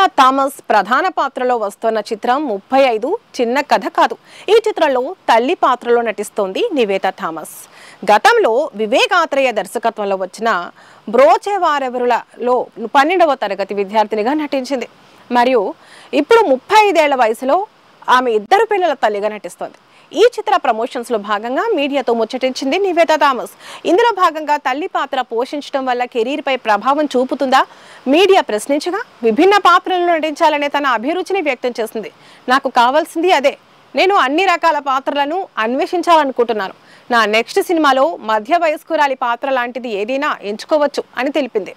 Nivetha Thomas ప్రధాన పాత్రలో వస్తున్న చిత్రం 35 చిన్న కథ కాదు. ఈ చిత్రంలో తల్లి పాత్రలో నటిస్తోంది నివేతా థామస్. గతంలో వివేక్ ఆత్రేయ దర్శకత్వంలో వచ్చిన బ్రోచేవారెవరులలో 12వ తరగతి విద్యార్థినిగా నటించింది. మరియు ఇప్పుడు 35 ఏళ్ల వయసులో ఆమె ఇద్దరు పిల్లల తల్లిగా నటిస్తోంది. ఈ చిత్ర ప్రమోషన్స్ లో భాగంగా మీడియాతో ముచ్చటించింది నివేతా థామస్. ఇందులో భాగంగా తల్లి పాత్ర పోషించడం వల్ల కెరీర్ పై ప్రభావం చూపుతుందా మీడియా ప్రశ్నించగా, విభిన్న పాత్రలను నటించాలనే తన అభిరుచిని వ్యక్తం చేసింది. నాకు కావాల్సింది అదే. నేను అన్ని రకాల పాత్రలను అన్వేషించాలనుకుంటున్నాను. నా నెక్స్ట్ సినిమాలో మధ్య వయస్కురాలి పాత్ర లాంటిది ఏదైనా ఎంచుకోవచ్చు అని తెలిపింది.